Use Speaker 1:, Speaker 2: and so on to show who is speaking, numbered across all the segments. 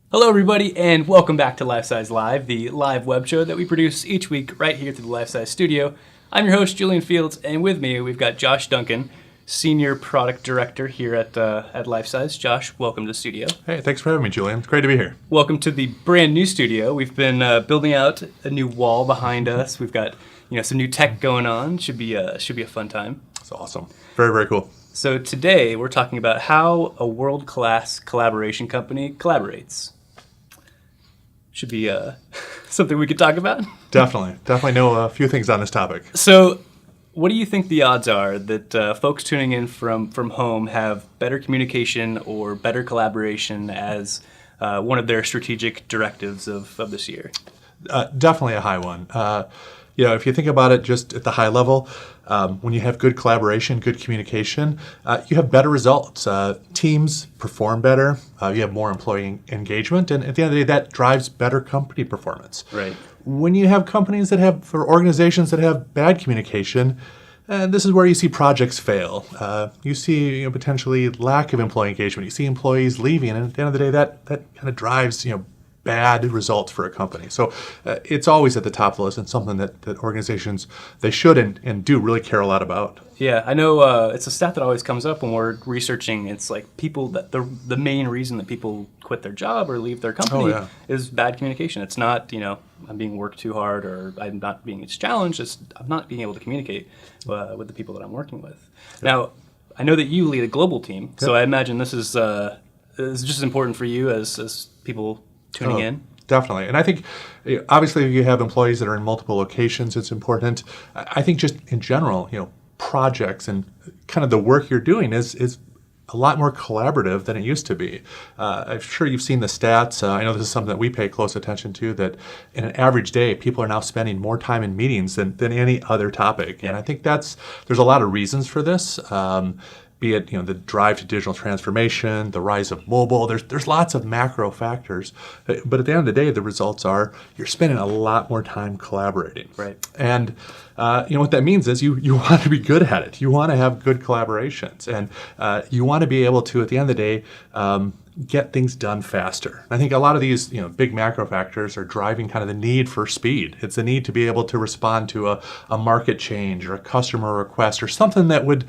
Speaker 1: Hello, everybody, and welcome back to Lifesize Live, the live web show that we produce each week right here through the Lifesize studio. I'm your host, Julian Fields, and with me we've got Josh Duncan, Senior Product Director here at Lifesize. Josh, welcome to the studio.
Speaker 2: Hey, thanks for having me, Julian. It's great to be here.
Speaker 1: Welcome to the brand new studio. We've been building out a new wall behind us. We've got some new tech going on. Should be a fun time.
Speaker 2: It's awesome. Very, very cool.
Speaker 1: So today we're talking about how a world-class collaboration company collaborates. Should be something we could talk about.
Speaker 2: Definitely know a few things on this topic.
Speaker 1: So, what do you think the odds are that folks tuning in from home have better communication or better collaboration as one of their strategic directives of this year?
Speaker 2: Definitely a high one. If you think about it just at the high level, when you have good collaboration, good communication, you have better results. Teams perform better. You have more employee engagement. And at the end of the day, that drives better company performance.
Speaker 1: Right.
Speaker 2: When you have companies or organizations that have bad communication, this is where you see projects fail. You see potentially lack of employee engagement. You see employees leaving. And at the end of the day, that kind of drives bad results for a company. So it's always at the top of the list and something that organizations, they should and do really care a lot about.
Speaker 1: Yeah, I know it's a stat that always comes up when we're researching. It's like people that the main reason that people quit their job or leave their company is bad communication. It's not, I'm being worked too hard or I'm not being challenged. It's I'm not being able to communicate with the people that I'm working with. Yep. Now, I know that you lead a global team, so I imagine this is just as important for you as people tuning in?
Speaker 2: Definitely. And I think, obviously, if you have employees that are in multiple locations, it's important. I think just in general, projects and kind of the work you're doing is a lot more collaborative than it used to be. I'm sure you've seen the stats. I know this is something that we pay close attention to, that in an average day, people are now spending more time in meetings than any other topic. Yeah. And I think there's a lot of reasons for this. Be it the drive to digital transformation, the rise of mobile. There's lots of macro factors, but at the end of the day, the results are you're spending a lot more time collaborating.
Speaker 1: Right.
Speaker 2: And what that means is you want to be good at it. You want to have good collaborations, and you want to be able to, at the end of the day, get things done faster. I think a lot of these big macro factors are driving kind of the need for speed. It's the need to be able to respond to a market change or a customer request or something that would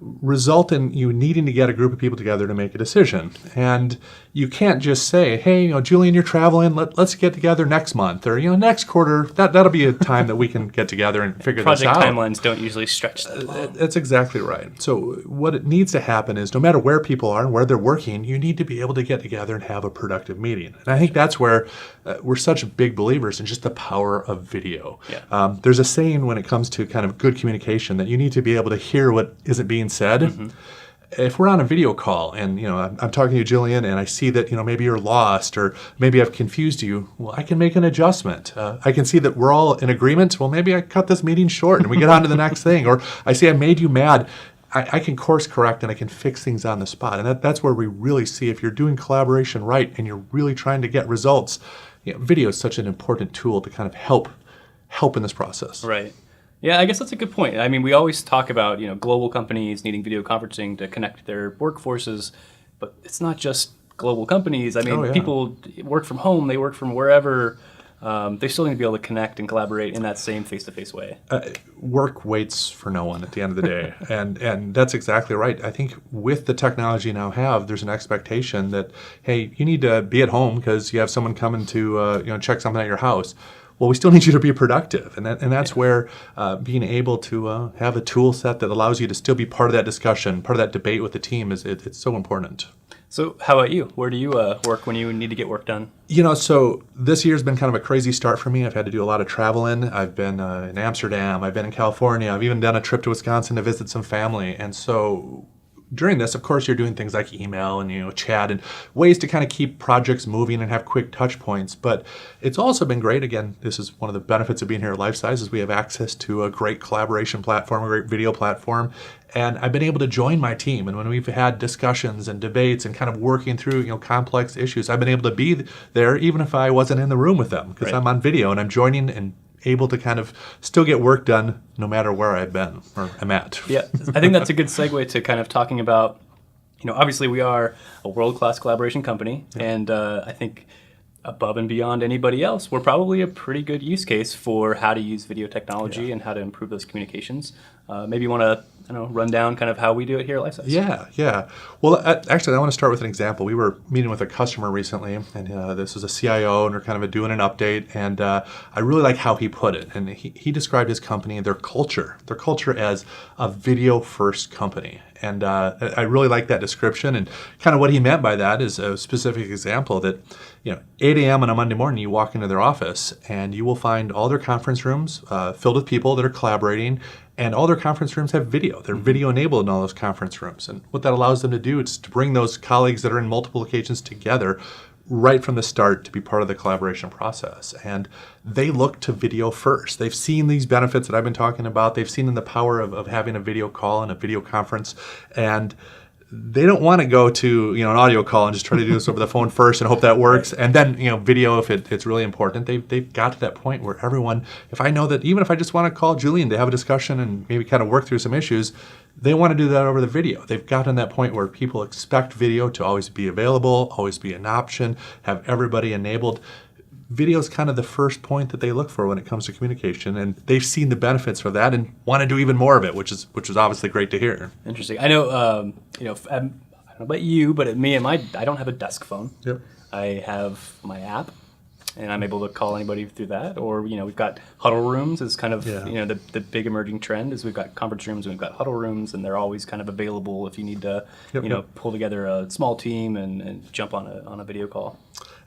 Speaker 2: result in you needing to get a group of people together to make a decision. And you can't just say, hey, Julian, you're traveling, let's get together next month or, next quarter. That'll be a time that we can get together and figure this out.
Speaker 1: Project timelines don't usually stretch that long.
Speaker 2: That's exactly right. So what it needs to happen is no matter where people are and where they're working, you need to be able to get together and have a productive meeting. And I think that's where we're such big believers in just the power of video.
Speaker 1: Yeah.
Speaker 2: There's a saying when it comes to kind of good communication that you need to be able to hear what isn't being said. Mm-hmm. If we're on a video call and I'm talking to you, Julian, and I see that maybe you're lost or maybe I've confused you, well, I can make an adjustment. I can see that we're all in agreement. Well, maybe I cut this meeting short and we get on to the next thing. Or I see I made you mad. I can course correct and I can fix things on the spot. And that's where we really see if you're doing collaboration right and you're really trying to get results. Video is such an important tool to kind of help in this process.
Speaker 1: Right. Yeah, I guess that's a good point. I mean, we always talk about, global companies needing video conferencing to connect their workforces, but it's not just global companies. I mean, people work from home, they work from wherever. They still need to be able to connect and collaborate in that same face-to-face way.
Speaker 2: Work waits for no one at the end of the day, and that's exactly right. I think with the technology you now have, there's an expectation that, hey, you need to be at home because you have someone coming to check something at your house. Well, we still need you to be productive, and that's where being able to have a tool set that allows you to still be part of that discussion, part of that debate with the team it's so important.
Speaker 1: So how about you? Where do you work when you need to get work done?
Speaker 2: So this year's been kind of a crazy start for me. I've had to do a lot of traveling. I've been in Amsterdam. I've been in California. I've even done a trip to Wisconsin to visit some family, and so during this, of course, you're doing things like email and chat and ways to kind of keep projects moving and have quick touch points. But it's also been great. Again, this is one of the benefits of being here at Lifesize is we have access to a great collaboration platform, a great video platform. And I've been able to join my team. And when we've had discussions and debates and kind of working through complex issues, I've been able to be there even if I wasn't in the room with them because I'm on video and I'm joining and able to kind of still get work done no matter where I've been or I'm at.
Speaker 1: Yeah, I think that's a good segue to kind of talking about obviously we are a world-class collaboration company, and I think above and beyond anybody else, we're probably a pretty good use case for how to use video technology and how to improve those communications. Maybe you want to, run down kind of how we do it here at Lifesize.
Speaker 2: Yeah. Well, actually, I want to start with an example. We were meeting with a customer recently, and this was a CIO, and we're kind of doing an update, and I really like how he put it. And he described his company, their culture as a video-first company. And I really like that description. And kind of what he meant by that is a specific example that, 8 a.m. on a Monday morning, you walk into their office and you will find all their conference rooms filled with people that are collaborating, and all their conference rooms have video. They're video enabled in all those conference rooms. And what that allows them to do is to bring those colleagues that are in multiple locations together right from the start to be part of the collaboration process. And they look to video first. They've seen these benefits that I've been talking about. They've seen the power of having a video call and a video conference. And they don't want to go to an audio call and just try to do this over the phone first and hope that works. And then video if it's really important. They've got to that point where everyone, if I know that even if I just want to call Julian to have a discussion and maybe kind of work through some issues, they want to do that over the video. They've gotten that point where people expect video to always be available, always be an option, have everybody enabled. Video is kind of the first point that they look for when it comes to communication, and they've seen the benefits for that and want to do even more of it, which is obviously great to hear.
Speaker 1: Interesting. I know, I don't know about you, but at me and I don't have a desk phone.
Speaker 2: Yep.
Speaker 1: I have my app, and I'm able to call anybody through that. Or we've got huddle rooms is kind of the big emerging trend is we've got conference rooms and we've got huddle rooms, and they're always kind of available if you need to pull together a small team and jump on a video call.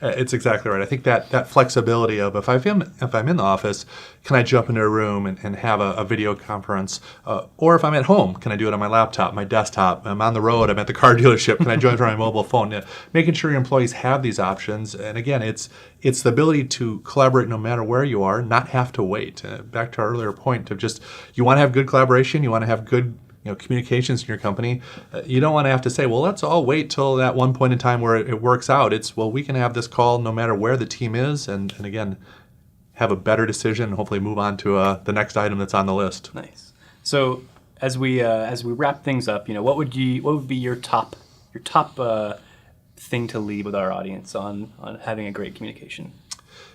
Speaker 2: It's exactly right. I think that flexibility of if I'm in the office, can I jump into a room and have a video conference? Or if I'm at home, can I do it on my laptop, my desktop? I'm on the road, I'm at the car dealership, can I join from my mobile phone? Making sure your employees have these options. And again, it's the ability to collaborate no matter where you are, not have to wait. Back to our earlier point of just, you want to have good collaboration, you want to have good communications in your company. You don't want to have to say, well, let's all wait till that one point in time where it works out. It's, well, we can have this call no matter where the team is, and again, have a better decision and hopefully move on to the next item that's on the list.
Speaker 1: Nice. So as we wrap things up, what would be your top thing to leave with our audience on having a great communication?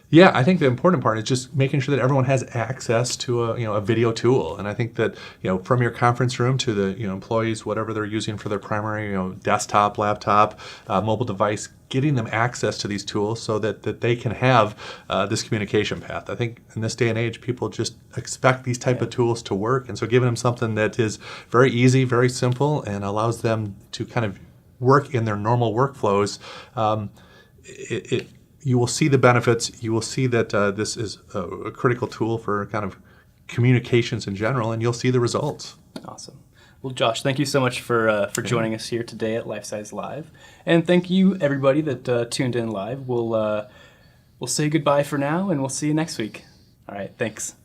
Speaker 2: Yeah, I think the important part is just making sure that everyone has access to a video tool. And I think that from your conference room to the employees, whatever they're using for their primary desktop, laptop, mobile device, getting them access to these tools so that they can have this communication path. I think in this day and age, people just expect these type of tools to work, and so giving them something that is very easy, very simple, and allows them to kind of work in their normal workflows. You will see the benefits. You will see that this is a critical tool for kind of communications in general, and you'll see the results.
Speaker 1: Awesome. Well, Josh, thank you so much for joining us here today at Lifesize Live, and thank you everybody that tuned in live. We'll say goodbye for now, and we'll see you next week. All right, thanks.